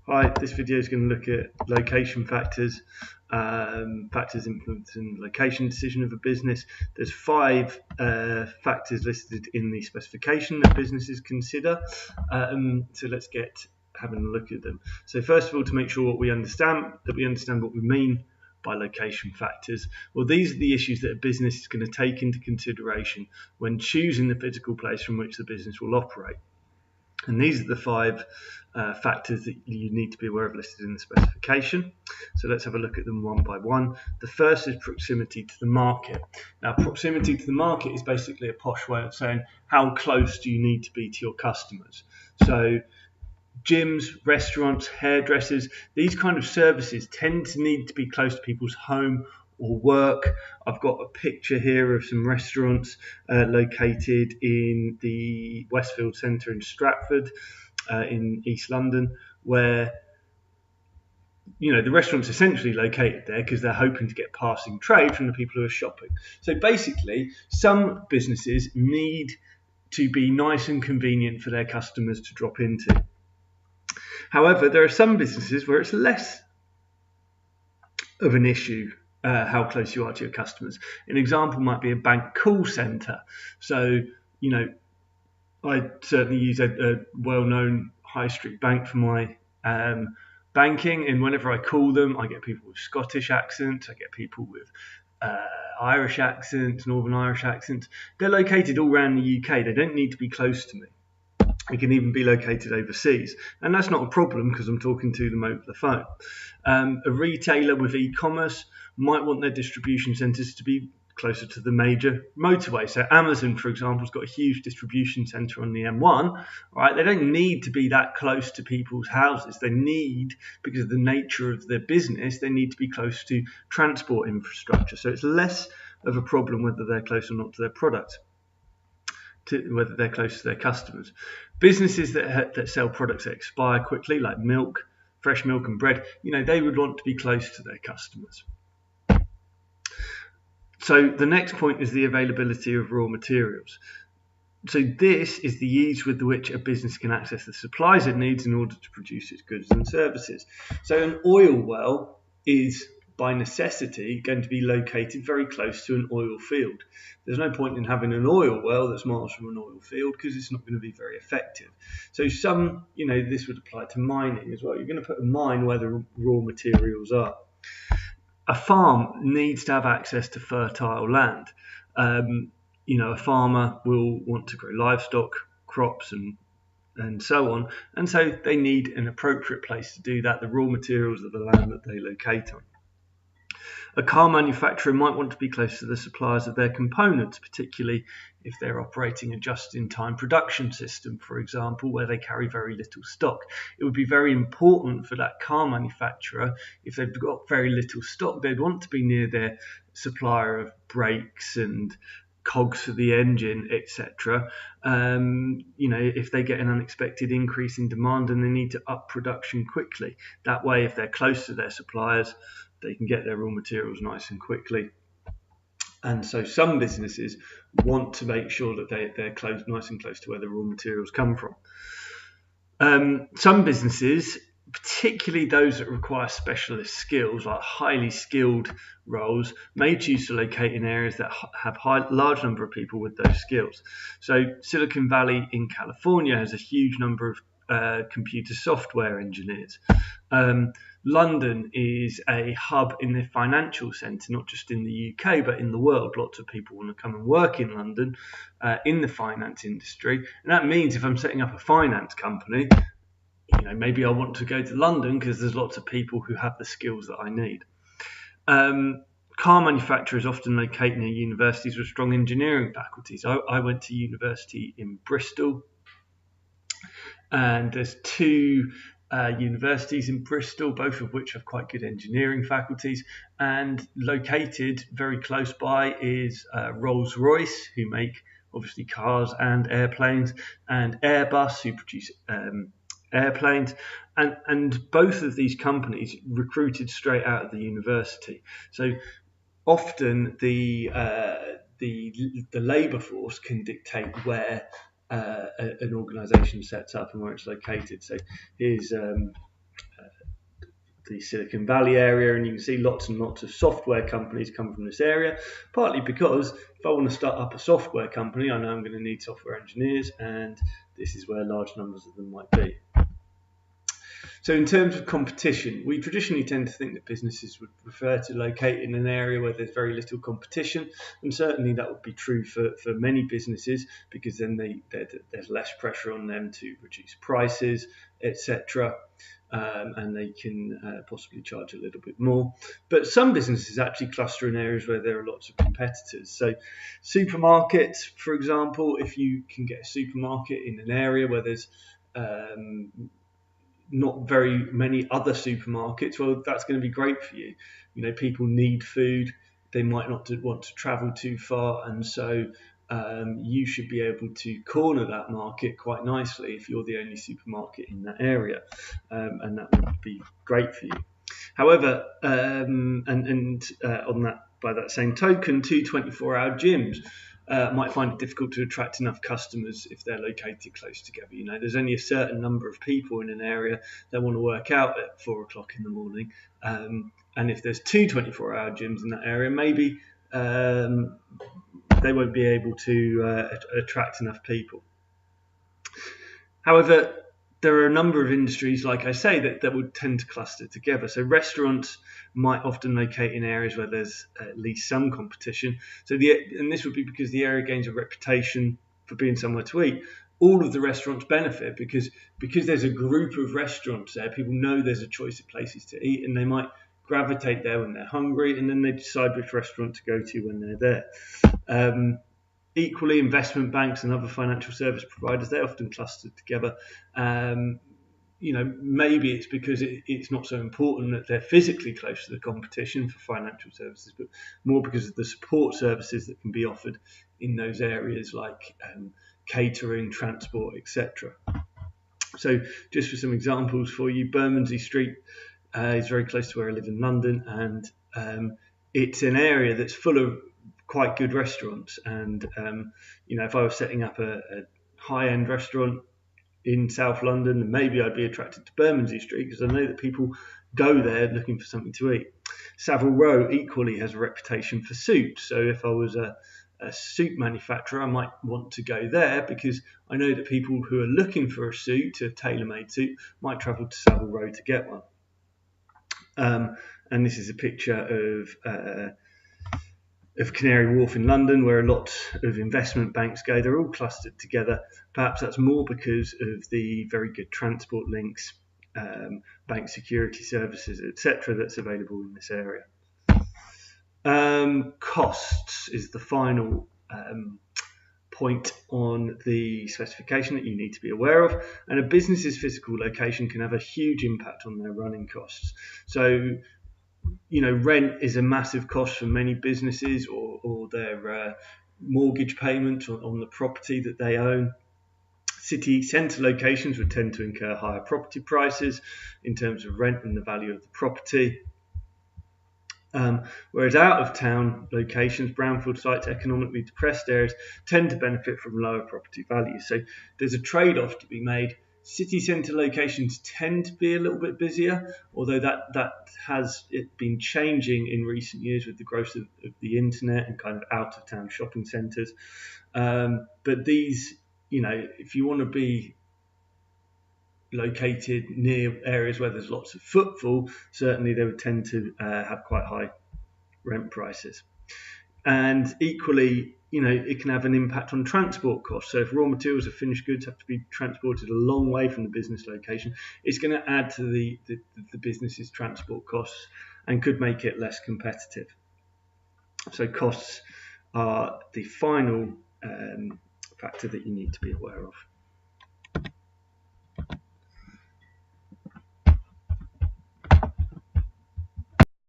Hi, this video is going to look at location factors, factors influencing location decision of a business. There's 5 factors listed in the specification that businesses consider. So let's get having a look at them. So first of all, to make sure we understand what we mean by location factors. Well, these are the issues that a business is going to take into consideration when choosing the physical place from which the business will operate. And these are the 5 factors that you need to be aware of listed in the specification. So let's have a look at them one by one. The first is proximity to the market. Now, proximity to the market is basically a posh way of saying how close do you need to be to your customers. So gyms, restaurants, hairdressers, these kind of services tend to need to be close to people's home or work. I've got a picture here of some restaurants located in the Westfield Centre in Stratford in East London, where the restaurant's essentially located there because they're hoping to get passing trade from the people who are shopping. So basically, some businesses need to be nice and convenient for their customers to drop into. However, there are some businesses where it's less of an issue how close you are to your customers. An example might be a bank call centre. So, I certainly use a well-known high street bank for my banking, and whenever I call them, I get people with Scottish accents, I get people with Irish accents, Northern Irish accents. They're located all around the UK. They don't need to be close to me. They can even be located overseas, and that's not a problem because I'm talking to them over the phone. A retailer with e-commerce might want their distribution centres to be closer to the major motorway. So Amazon, for example, has got a huge distribution centre on the M1. Right? They don't need to be that close to people's houses. They need, because of the nature of their business, they need to be close to transport infrastructure. So it's less of a problem whether they're close or not to their product, whether they're close to their customers. Businesses that sell products that expire quickly, like milk, fresh milk and bread, they would want to be close to their customers. So the next point is the availability of raw materials. So this is the ease with which a business can access the supplies it needs in order to produce its goods and services. So an oil well is by necessity going to be located very close to an oil field. There's no point in having an oil well that's miles from an oil field because it's not going to be very effective. So this would apply to mining as well. You're going to put a mine where the raw materials are. A farm needs to have access to fertile land. A farmer will want to grow livestock, crops and so on, and so they need an appropriate place to do that, the raw materials of the land that they locate on. A car manufacturer might want to be close to the suppliers of their components, particularly if they're operating a just-in-time production system, for example, where they carry very little stock. It would be very important for that car manufacturer, if they've got very little stock, they'd want to be near their supplier of brakes and cogs for the engine, etc. If they get an unexpected increase in demand and they need to up production quickly, that way, if they're close to their suppliers, they can get their raw materials nice and quickly. And so some businesses want to make sure that they're nice and close to where the raw materials come from. Some businesses, particularly those that require specialist skills, like highly skilled roles, may choose to locate in areas that have large number of people with those skills. So Silicon Valley in California has a huge number of computer software engineers. London is a hub in the financial centre, not just in the UK, but in the world. Lots of people want to come and work in London in the finance industry. And that means if I'm setting up a finance company, maybe I want to go to London because there's lots of people who have the skills that I need. Car manufacturers often locate near universities with strong engineering faculties. I went to university in Bristol, and there's 2 universities in Bristol, both of which have quite good engineering faculties, and located very close by is Rolls-Royce, who make obviously cars and airplanes, and Airbus, who produce airplanes, and both of these companies recruited straight out of the university. So often the labour force can dictate where an organisation sets up and where it's located. So here's the Silicon Valley area, and you can see lots and lots of software companies come from this area, partly because if I want to start up a software company, I know I'm going to need software engineers, and this is where large numbers of them might be. So in terms of competition, we traditionally tend to think that businesses would prefer to locate in an area where there's very little competition, and certainly that would be true for many businesses, because then there's less pressure on them to reduce prices, etc. And they can possibly charge a little bit more. But some businesses actually cluster in areas where there are lots of competitors. So supermarkets, for example, if you can get a supermarket in an area where there's not very many other supermarkets, well, that's going to be great for you. You know, people need food, they might not want to travel too far, and so you should be able to corner that market quite nicely if you're the only supermarket in that area, and that would be great for you. However, on that, by that same token, two 24-hour gyms might find it difficult to attract enough customers if they're located close together. You know, there's only a certain number of people in an area that want to work out at 4 o'clock in the morning, and if there's two 24-hour gyms in that area, maybe they won't be able to attract enough people. However, there are a number of industries, like I say, that would tend to cluster together. So restaurants might often locate in areas where there's at least some competition. And this would be because the area gains a reputation for being somewhere to eat. All of the restaurants benefit because there's a group of restaurants there. People know there's a choice of places to eat, and they might gravitate there when they're hungry, and then they decide which restaurant to go to when they're there. Equally, investment banks and other financial service providers, they're often clustered together. You know, maybe it's because it's not so important that they're physically close to the competition for financial services, but more because of the support services that can be offered in those areas, like catering, transport, etc. So just for some examples for you, Bermondsey Street is very close to where I live in London, and it's an area that's full of quite good restaurants. And you know, if I was setting up a high-end restaurant in South London, then maybe I'd be attracted to Bermondsey Street because I know that people go there looking for something to eat. Savile Row equally has a reputation for suits, so if I was a suit manufacturer, I might want to go there because I know that people who are looking for a suit, a tailor-made suit, might travel to Savile Row to get one. And this is a picture of Canary Wharf in London, where a lot of investment banks go. They're all clustered together. Perhaps that's more because of the very good transport links, bank security services, etc., that's available in this area. Costs is the final point on the specification that you need to be aware of, and a business's physical location can have a huge impact on their running costs. So, you know, rent is a massive cost for many businesses, or their mortgage payment on the property that they own. City centre locations would tend to incur higher property prices in terms of rent and the value of the property. Whereas out of town locations, brownfield sites, economically depressed areas, tend to benefit from lower property values. So there's a trade-off to be made. City centre locations tend to be a little bit busier, although that has been changing in recent years with the growth of the internet and kind of out of town shopping centres. But these, you know, if you want to be located near areas where there's lots of footfall, certainly they would tend to have quite high rent prices. And equally, you know, it can have an impact on transport costs. So if raw materials or finished goods have to be transported a long way from the business location, it's going to add to the business's transport costs and could make it less competitive. So costs are the final factor that you need to be aware of.